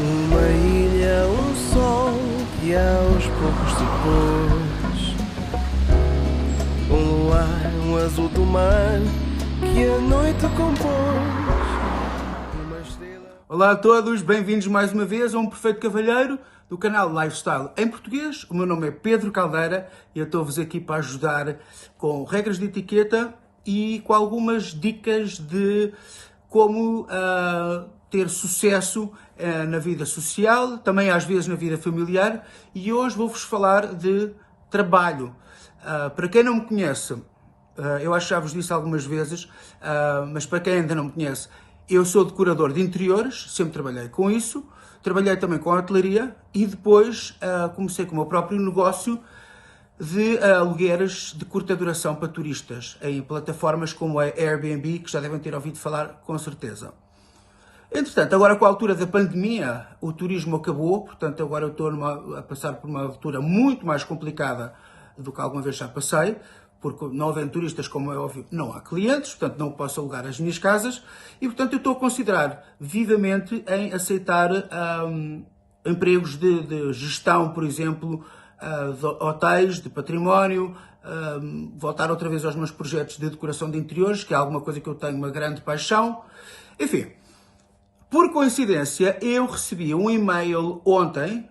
Uma ilha, um sol que aos poucos se pôs. Um luar, um azul do mar que a noite compôs. Uma estrela... Olá a todos, bem-vindos mais uma vez a um Perfeito Cavalheiro do canal Lifestyle em português. O meu nome é Pedro Caldeira e eu estou-vos aqui para ajudar com regras de etiqueta e com algumas dicas de como ter sucesso na vida social, também às vezes na vida familiar, e hoje vou-vos falar de trabalho. Para quem não me conhece, eu acho que já vos disse algumas vezes, mas para quem ainda não me conhece, eu sou decorador de interiores, sempre trabalhei com isso, trabalhei também com a hotelaria e depois comecei com o meu próprio negócio de alugueres de curta duração para turistas, em plataformas como a Airbnb, que já devem ter ouvido falar com certeza. Entretanto, agora com a altura da pandemia, o turismo acabou, portanto agora eu estou a passar por uma altura muito mais complicada do que alguma vez já passei, porque não havendo turistas, como é óbvio, não há clientes, portanto não posso alugar as minhas casas, e portanto eu estou a considerar vivamente em aceitar empregos de gestão, por exemplo, de hotéis, de património, voltar outra vez aos meus projetos de decoração de interiores, que é alguma coisa que eu tenho uma grande paixão. Enfim, por coincidência, eu recebi um e-mail ontem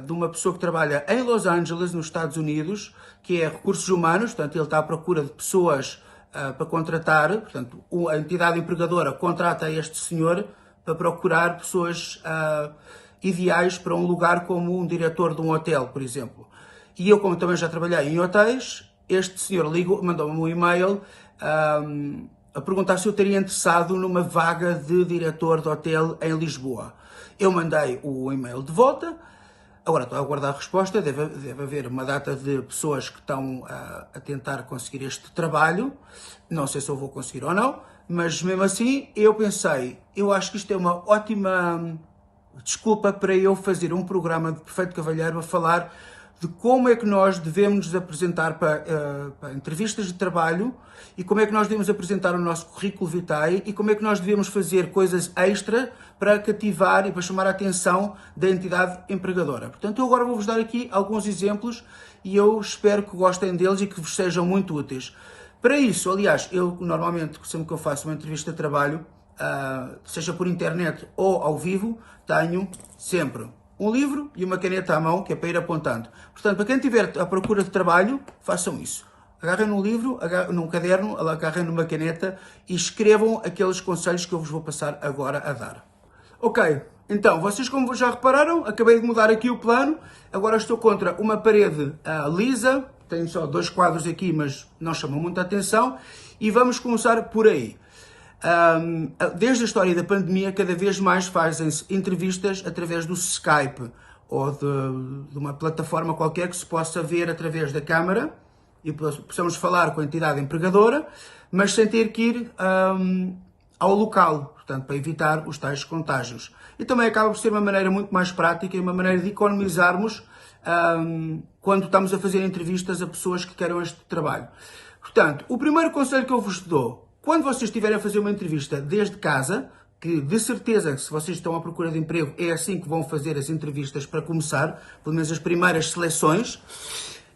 de uma pessoa que trabalha em Los Angeles, nos Estados Unidos, que é recursos humanos, portanto ele está à procura de pessoas para contratar, portanto a entidade empregadora contrata este senhor para procurar pessoas ideais para um lugar como um diretor de um hotel, por exemplo. E eu, como também já trabalhei em hotéis, este senhor mandou-me um e-mail a perguntar se eu teria interessado numa vaga de diretor de hotel em Lisboa. Eu mandei o e-mail de volta, agora estou a aguardar a resposta, deve haver uma data de pessoas que estão a tentar conseguir este trabalho, não sei se eu vou conseguir ou não, mas mesmo assim eu pensei, eu acho que isto é uma ótima desculpa para eu fazer um programa de Perfeito Cavalheiro a falar de como é que nós devemos nos apresentar para entrevistas de trabalho e como é que nós devemos apresentar o nosso currículo vitae e como é que nós devemos fazer coisas extra para cativar e para chamar a atenção da entidade empregadora. Portanto, eu agora vou-vos dar aqui alguns exemplos e eu espero que gostem deles e que vos sejam muito úteis. Para isso, aliás, eu normalmente, sempre que eu faço uma entrevista de trabalho, seja por internet ou ao vivo, tenho sempre um livro e uma caneta à mão, que é para ir apontando. Portanto, para quem estiver à procura de trabalho, façam isso. Agarrem num livro, num caderno, agarrem numa caneta e escrevam aqueles conselhos que eu vos vou passar agora a dar. Ok, então, vocês como já repararam, acabei de mudar aqui o plano. Agora estou contra uma parede lisa. Tenho só 2 quadros aqui, mas não chamam muita atenção. E vamos começar por aí. Desde a história da pandemia, cada vez mais fazem-se entrevistas através do Skype ou de uma plataforma qualquer que se possa ver através da câmara e possamos falar com a entidade empregadora, mas sem ter que ir ao local, portanto, para evitar os tais contágios. E também acaba por ser uma maneira muito mais prática e uma maneira de economizarmos quando estamos a fazer entrevistas a pessoas que queiram este trabalho. Portanto, o primeiro conselho que eu vos dou, quando vocês estiverem a fazer uma entrevista desde casa, que de certeza que se vocês estão à procura de emprego é assim que vão fazer as entrevistas para começar, pelo menos as primeiras seleções,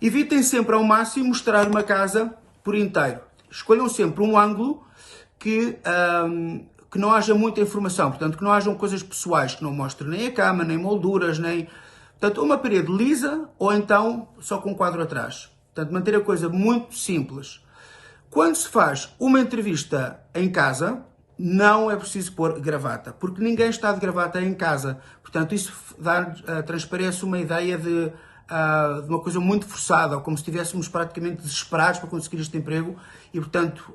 evitem sempre ao máximo mostrar uma casa por inteiro. Escolham sempre um ângulo que não haja muita informação, portanto que não hajam coisas pessoais, que não mostrem nem a cama, nem molduras, nem... Portanto, uma parede lisa ou então só com um quadro atrás. Portanto, manter a coisa muito simples. Quando se faz uma entrevista em casa, não é preciso pôr gravata, porque ninguém está de gravata em casa. Portanto, isso transparece uma ideia de uma coisa muito forçada, ou como se estivéssemos praticamente desesperados para conseguir este emprego, e, portanto,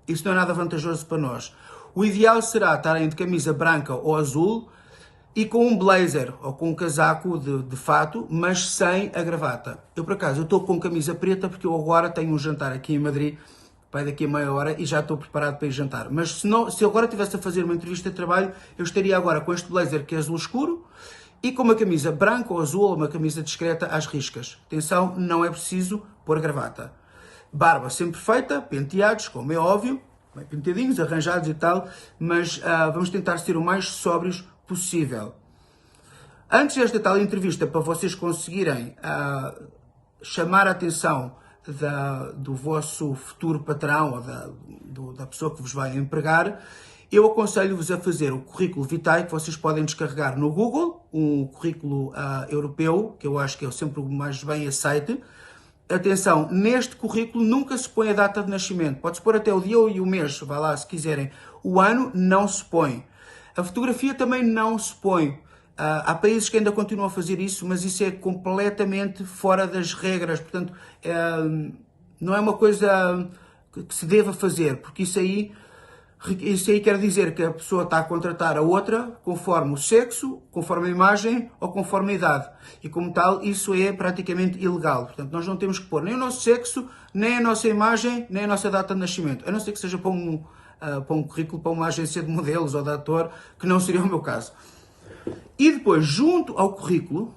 isso não é nada vantajoso para nós. O ideal será estarem de camisa branca ou azul e com um blazer ou com um casaco de fato, mas sem a gravata. Eu, por acaso, estou com camisa preta porque eu agora tenho um jantar aqui em Madrid, vai daqui a meia hora, e já estou preparado para ir jantar. Mas se eu agora estivesse a fazer uma entrevista de trabalho, eu estaria agora com este blazer que é azul escuro e com uma camisa branca ou azul ou uma camisa discreta às riscas. Atenção, não é preciso pôr gravata. Barba sempre feita, penteados, como é óbvio, bem penteadinhos, arranjados e tal, mas vamos tentar ser o mais sóbrios possível. Antes desta tal entrevista, para vocês conseguirem chamar a atenção do vosso futuro patrão ou da pessoa que vos vai empregar, eu aconselho-vos a fazer o currículo vitae, que vocês podem descarregar no Google, um currículo europeu, que eu acho que é sempre o mais bem aceite. Atenção, neste currículo nunca se põe a data de nascimento. Pode-se pôr até o dia e o mês, vá lá se quiserem. O ano não se põe. A fotografia também não se põe. Há países que ainda continuam a fazer isso, mas isso é completamente fora das regras. Portanto, não é uma coisa que se deva fazer, porque isso aí quer dizer que a pessoa está a contratar a outra conforme o sexo, conforme a imagem ou conforme a idade. E como tal, isso é praticamente ilegal. Portanto, nós não temos que pôr nem o nosso sexo, nem a nossa imagem, nem a nossa data de nascimento. A não ser que seja para um currículo, para uma agência de modelos ou de ator, que não seria o meu caso. E depois, junto ao currículo,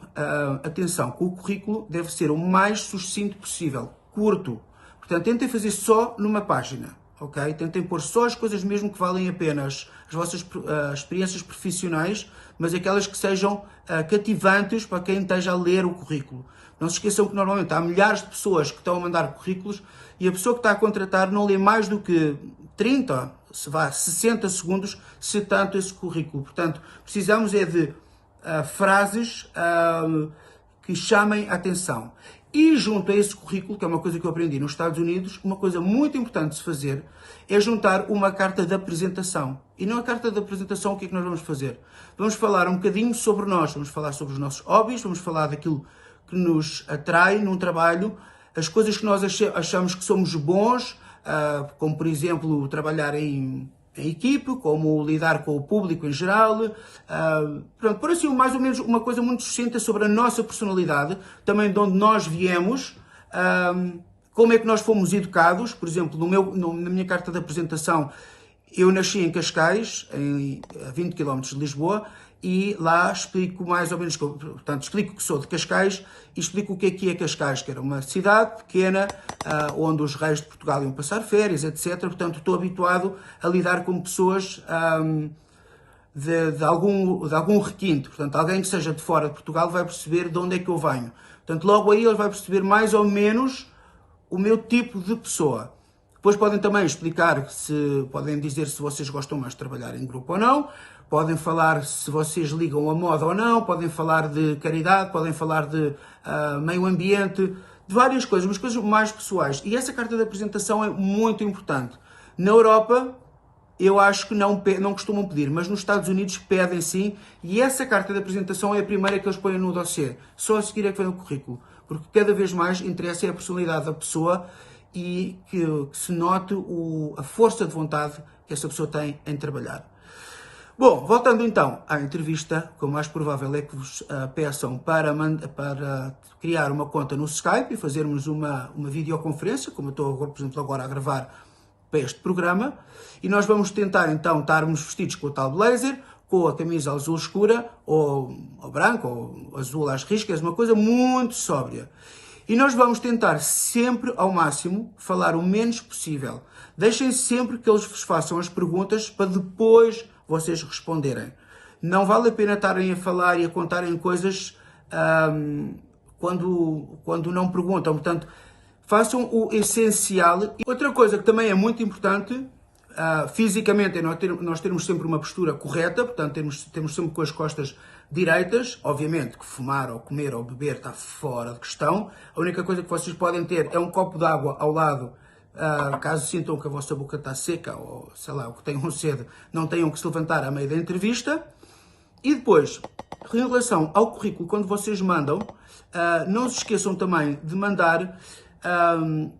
atenção, que o currículo deve ser o mais sucinto possível, curto. Portanto, tentem fazer só numa página, ok? Tentem pôr só as coisas mesmo que valem a pena, as vossas experiências profissionais, mas aquelas que sejam cativantes para quem esteja a ler o currículo. Não se esqueçam que normalmente há milhares de pessoas que estão a mandar currículos e a pessoa que está a contratar não lê mais do que 30, 60 segundos, se tanto, esse currículo. Portanto, precisamos é de frases que chamem a atenção. E junto a esse currículo, que é uma coisa que eu aprendi nos Estados Unidos, uma coisa muito importante de se fazer é juntar uma carta de apresentação. E na carta de apresentação, o que é que nós vamos fazer? Vamos falar um bocadinho sobre nós, vamos falar sobre os nossos hobbies, vamos falar daquilo que nos atrai num trabalho, as coisas que nós achamos que somos bons, como por exemplo trabalhar em equipe, como lidar com o público em geral, pronto, por assim mais ou menos uma coisa muito sucinta sobre a nossa personalidade, também de onde nós viemos, como é que nós fomos educados. Por exemplo, na minha carta de apresentação, eu nasci em Cascais, a 20 km de Lisboa, e lá explico mais ou menos, portanto, explico que sou de Cascais e explico o que é Cascais, que era uma cidade pequena, onde os reis de Portugal iam passar férias, etc. Portanto, estou habituado a lidar com pessoas de algum requinte. Portanto, alguém que seja de fora de Portugal vai perceber de onde é que eu venho. Portanto, logo aí ele vai perceber mais ou menos o meu tipo de pessoa. Depois podem também explicar, podem dizer se vocês gostam mais de trabalhar em grupo ou não, podem falar se vocês ligam a moda ou não, podem falar de caridade, podem falar de meio ambiente, de várias coisas, mas coisas mais pessoais. E essa carta de apresentação é muito importante. Na Europa, eu acho que não costumam pedir, mas nos Estados Unidos pedem sim, e essa carta de apresentação é a primeira que eles põem no dossiê. Só a seguir é que vem o currículo, porque cada vez mais interessa a personalidade da pessoa e que se note a força de vontade que essa pessoa tem em trabalhar. Bom, voltando então à entrevista, o mais provável é que vos peçam para criar uma conta no Skype e fazermos uma videoconferência, como eu estou, por exemplo, agora a gravar para este programa, e nós vamos tentar então estarmos vestidos com o tal blazer, com a camisa azul escura, ou branco, ou azul às riscas, uma coisa muito sóbria. E nós vamos tentar sempre, ao máximo, falar o menos possível. Deixem sempre que eles vos façam as perguntas para depois vocês responderem. Não vale a pena estarem a falar e a contarem coisas quando não perguntam. Portanto, façam o essencial. E outra coisa que também é muito importante, fisicamente, é nós termos sempre uma postura correta, portanto, temos sempre com as costas direitas. Obviamente que fumar ou comer ou beber está fora de questão. A única coisa que vocês podem ter é um copo de água ao lado, caso sintam que a vossa boca está seca ou, sei lá, ou que tenham sede, não tenham que se levantar à meio da entrevista. E depois, em relação ao currículo, quando vocês mandam, não se esqueçam também de mandar,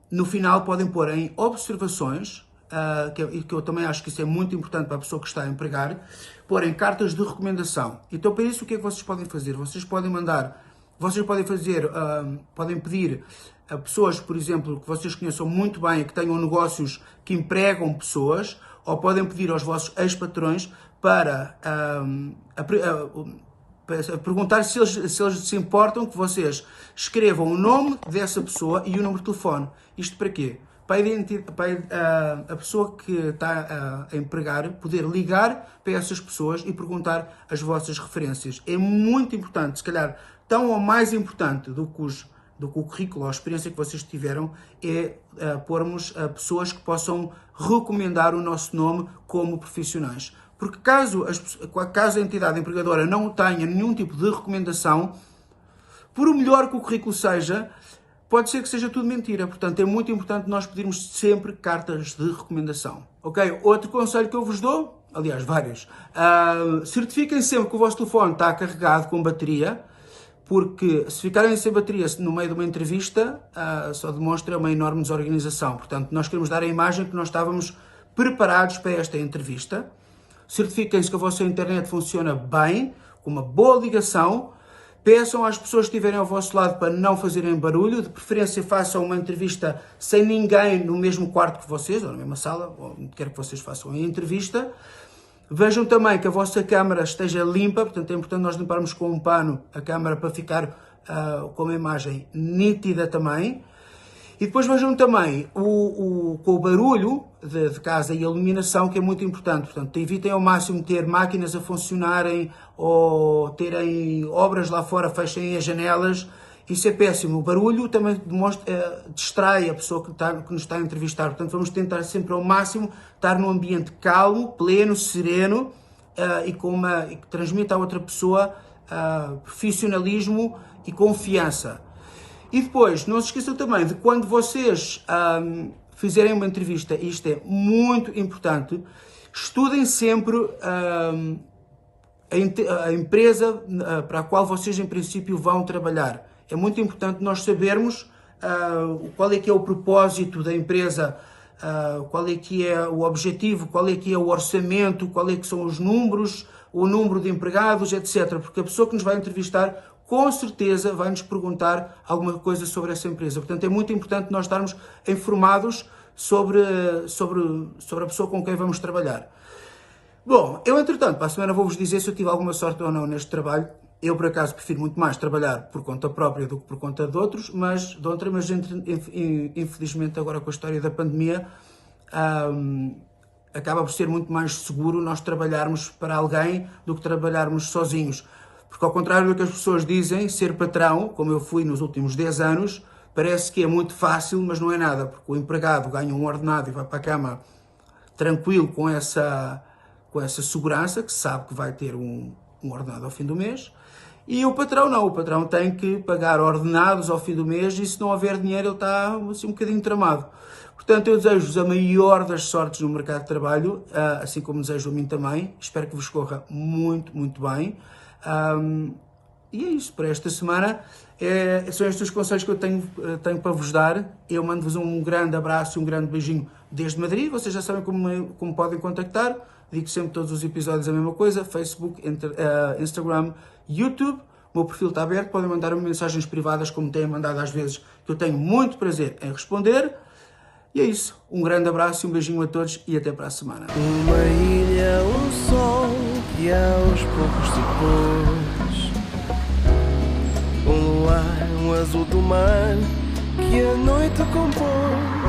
no final podem pôr em observações, que eu também acho que isso é muito importante para a pessoa que está a empregar, porem cartas de recomendação. Então, para isso, o que é que vocês podem fazer? Vocês podem podem pedir a pessoas, por exemplo, que vocês conheçam muito bem e que tenham negócios que empregam pessoas, ou podem pedir aos vossos ex-patrões para perguntar se eles se importam que vocês escrevam o nome dessa pessoa e o número de telefone. Isto para quê? para a pessoa que está a empregar poder ligar para essas pessoas e perguntar as vossas referências. É muito importante, se calhar tão ou mais importante do que o currículo ou a experiência que vocês tiveram, é pormos pessoas que possam recomendar o nosso nome como profissionais. Porque caso a entidade empregadora não tenha nenhum tipo de recomendação, por melhor que o currículo seja, pode ser que seja tudo mentira. Portanto, é muito importante nós pedirmos sempre cartas de recomendação. Ok? Outro conselho que eu vos dou, aliás, vários, certifiquem sempre que o vosso telefone está carregado com bateria, porque se ficarem sem bateria no meio de uma entrevista, só demonstra uma enorme desorganização. Portanto, nós queremos dar a imagem que nós estávamos preparados para esta entrevista. Certifiquem-se que a vossa internet funciona bem, com uma boa ligação. Peçam às pessoas que estiverem ao vosso lado para não fazerem barulho. De preferência, façam uma entrevista sem ninguém no mesmo quarto que vocês, ou na mesma sala, ou onde quer que vocês façam a entrevista. Vejam também que a vossa câmara esteja limpa, portanto é importante nós limparmos com um pano a câmara para ficar com uma imagem nítida também. E depois vejam também com o barulho de casa e a iluminação, que é muito importante. Portanto, evitem ao máximo ter máquinas a funcionarem ou terem obras lá fora, fechem as janelas. Isso é péssimo. O barulho também distrai a pessoa que nos está a entrevistar. Portanto, vamos tentar sempre ao máximo estar num ambiente calmo, pleno, sereno e que transmita à outra pessoa profissionalismo e confiança. E depois, não se esqueçam também de quando vocês fizerem uma entrevista, isto é muito importante, estudem sempre a empresa para a qual vocês em princípio vão trabalhar. É muito importante nós sabermos qual é que é o propósito da empresa, qual é que é o objetivo, qual é que é o orçamento, qual é que são os números, o número de empregados, etc. Porque a pessoa que nos vai entrevistar com certeza vai-nos perguntar alguma coisa sobre essa empresa. Portanto, é muito importante nós estarmos informados sobre a pessoa com quem vamos trabalhar. Bom, eu, entretanto, para a semana vou-vos dizer se eu tive alguma sorte ou não neste trabalho. Eu, por acaso, prefiro muito mais trabalhar por conta própria do que por conta de outros, mas infelizmente, agora com a história da pandemia, acaba por ser muito mais seguro nós trabalharmos para alguém do que trabalharmos sozinhos. Porque, ao contrário do que as pessoas dizem, ser patrão, como eu fui nos últimos 10 anos, parece que é muito fácil, mas não é nada, porque o empregado ganha um ordenado e vai para a cama tranquilo com essa segurança, que sabe que vai ter um ordenado ao fim do mês, e o patrão não, o patrão tem que pagar ordenados ao fim do mês e se não houver dinheiro ele está assim um bocadinho tramado. Portanto, eu desejo-vos a maior das sortes no mercado de trabalho, assim como desejo a mim também. Espero que vos corra muito, muito bem. E é isso, para esta semana são estes os conselhos que eu tenho para vos dar. Eu mando-vos um grande abraço e um grande beijinho desde Madrid. Vocês já sabem como podem contactar. Digo sempre todos os episódios a mesma coisa: Facebook, Instagram, YouTube. O meu perfil está aberto, podem mandar-me mensagens privadas como têm mandado às vezes, que eu tenho muito prazer em responder. E é isso, um grande abraço e um beijinho a todos e até para a semana. Uma ilha, um sol que aos poucos se pôs, um luar, um azul do mar que a noite compôs.